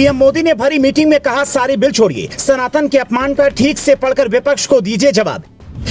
PM Modi ने भरी meeting में कहा सारे बिल छोड़िए, सनातन के अपमान पर ठीक से पढ़कर विपक्ष को दीजिए जवाब।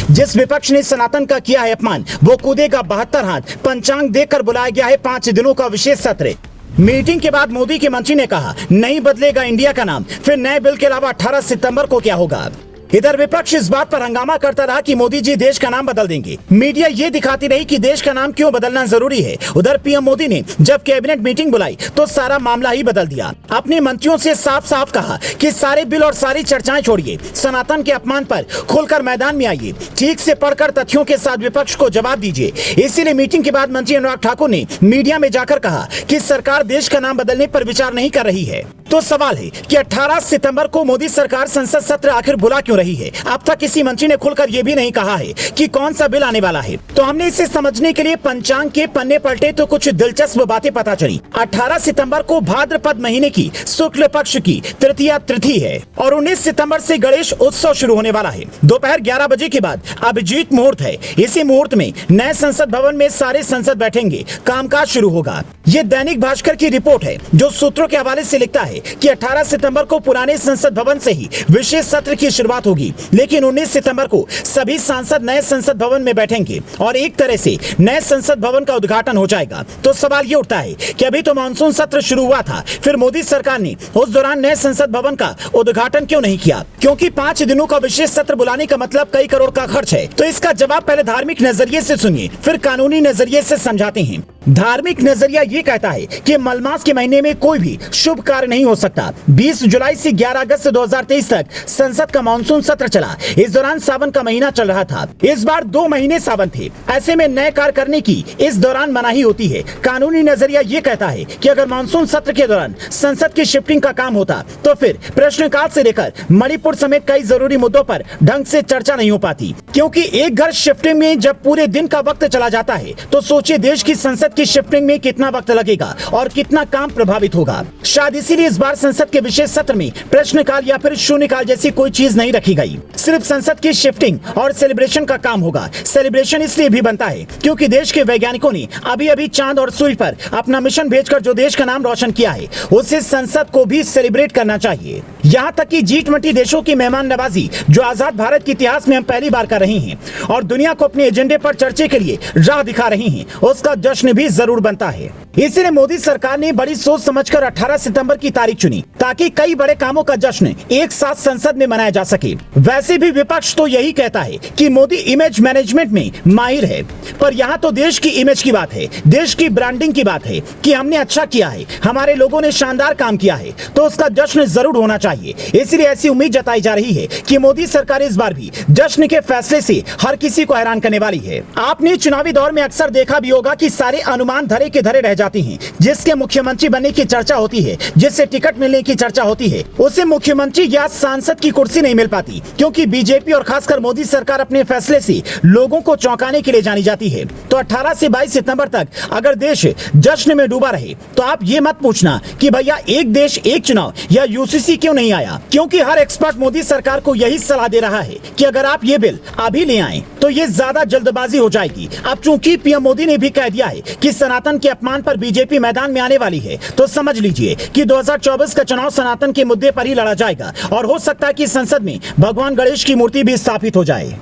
जिस विपक्ष ने सनातन का किया है अपमान वो कूदेगा 72 हाथ। पंचांग देखकर बुलाया गया है 5 दिनों का विशेष सत्र। मीटिंग के बाद मोदी के मंत्री ने कहा नहीं बदलेगा इंडिया का नाम। फिर नए बिल के अलावा 18 सितंबर को क्या होगा। इधर विपक्ष इस बात पर हंगामा करता रहा कि मोदी जी देश का नाम बदल देंगे। मीडिया ये दिखाती रही कि देश का नाम क्यों बदलना जरूरी है। उधर पीएम मोदी ने जब कैबिनेट मीटिंग बुलाई तो सारा मामला ही बदल दिया। अपने मंत्रियों से साफ साफ कहा कि सारे बिल और सारी चर्चाएं छोड़िए, सनातन के अपमान पर खुलकर मैदान में आइए, ठीक से पढ़कर तथ्यों के साथ विपक्ष को जवाब दीजिए। इसीलिए मीटिंग के बाद मंत्री अनुराग ठाकुर ने मीडिया में जाकर कहा कि सरकार देश का नाम बदलने पर विचार नहीं कर रही है। तो सवाल है कि 18 सितंबर को मोदी सरकार संसद सत्र आखिर बुला क्यों रही है। अब तक किसी मंत्री ने खुलकर यह भी नहीं कहा है कि कौन सा बिल आने वाला है। तो हमने इसे समझने के लिए पंचांग के पन्ने पलटे तो कुछ दिलचस्प बातें पता चली। 18 सितंबर को भाद्रपद महीने की शुक्ल पक्ष की तृतीया तिथि है और 19 सितंबर से गणेश उत्सव शुरू होने वाला है। दोपहर 11 बजे के बाद अभिजीत मुहूर्त है। इसी मुहूर्त में नए संसद भवन में सारे संसद बैठेंगे, कामकाज शुरू होगा। ये दैनिक भास्कर की रिपोर्ट है जो सूत्रों के हवाले से लिखता है कि 18 सितंबर को पुराने संसद भवन से ही विशेष सत्र की शुरुआत होगी, लेकिन 19 सितंबर को सभी सांसद नए संसद भवन में बैठेंगे और एक तरह से नए संसद भवन का उद्घाटन हो जाएगा। तो सवाल ये उठता है कि अभी तो मानसून सत्र शुरू हुआ था, फिर मोदी सरकार ने उस दौरान नए संसद भवन का उद्घाटन क्यों नहीं किया। क्योंकि 5 दिनों का विशेष सत्र बुलाने का मतलब कई करोड़ का खर्च है। तो इसका जवाब पहले धार्मिक नजरिए से सुनिए, फिर कानूनी नजरिए से समझाते हैं। धार्मिक नजरिया ये कहता है कि मलमास के महीने में कोई भी शुभ कार्य नहीं हो सकता। 20 जुलाई से 11 अगस्त 2023 तक संसद का मानसून सत्र चला। इस दौरान सावन का महीना चल रहा था। इस बार 2 महीने सावन थे। ऐसे में नए कार्य करने की इस दौरान मनाही होती है। कानूनी नजरिया ये कहता है कि अगर मानसून सत्र के दौरान संसद की शिफ्टिंग का काम होता तो फिर प्रश्नकाल से लेकर मणिपुर समेत कई जरूरी मुद्दों पर ढंग से चर्चा नहीं हो पाती। क्योंकि एक घर शिफ्टिंग में जब पूरे दिन का वक्त चला जाता है तो सोचिए देश की संसद की शिफ्टिंग में कितना वक्त लगेगा और कितना काम प्रभावित होगा। शायद इसीलिए इस बार संसद के विशेष सत्र में प्रश्नकाल या फिर शून्यकाल जैसी कोई चीज नहीं रखी गई। सिर्फ संसद की शिफ्टिंग और सेलिब्रेशन का काम होगा। सेलिब्रेशन इसलिए भी बनता है क्योंकि देश के वैज्ञानिकों ने अभी चांद और सूर्य पर अपना मिशन भेजकर जो देश का नाम रोशन किया है उसे संसद को भी सेलिब्रेट करना चाहिए। यहाँ तक कि G20 देशों की मेहमान नवाजी जो आजाद भारत के इतिहास में हम पहली बार कर रहे हैं और दुनिया को अपने एजेंडे पर चर्चा के लिए राह दिखा रहे हैं, उसका जश्न भी जरूर बनता है। इसीलिए मोदी सरकार ने बड़ी सोच समझकर 18 सितंबर की तारीख चुनी ताकि कई बड़े कामों का जश्न एक साथ संसद में मनाया जा सके। वैसे भी विपक्ष तो यही कहता है कि मोदी इमेज मैनेजमेंट में माहिर है, पर यहाँ तो देश की इमेज की बात है, देश की ब्रांडिंग की बात है कि हमने अच्छा किया है, हमारे लोगों ने शानदार काम किया है, तो उसका जश्न जरूर होना चाहिए। इसलिए ऐसी उम्मीद जताई जा रही है कि मोदी सरकार इस बार भी जश्न के फैसले से हर किसी को हैरान करने वाली है। आपने चुनावी दौर में अक्सर देखा भी होगा कि सारे अनुमान धरे के धरे रह जाती हैं। जिसके मुख्यमंत्री बनने की चर्चा होती है, जिससे टिकट मिलने की चर्चा होती है, उसे मुख्यमंत्री या सांसद की कुर्सी नहीं मिल पाती। क्योंकि बीजेपी और खासकर मोदी सरकार अपने फैसले से लोगों को चौंकाने के लिए जानी जाती है। तो 18 से 22 सितंबर तक अगर देश जश्न में डूबा रहे तो आप ये मत पूछना कि भैया एक देश एक चुनाव या यूसीसी क्यों नहीं आया। क्योंकि हर एक्सपर्ट मोदी सरकार को यही सलाह दे रहा है कि अगर आप ये बिल अभी ले आए तो ये ज्यादा जल्दबाजी हो जाएगी। अब चूंकि पीएम मोदी ने भी कह दिया है कि सनातन के अपमान पर बीजेपी मैदान में आने वाली है, तो समझ लीजिए कि 2024 का चुनाव सनातन के मुद्दे पर ही लड़ा जाएगा और हो सकता है कि संसद में भगवान गणेश की मूर्ति भी स्थापित हो जाए।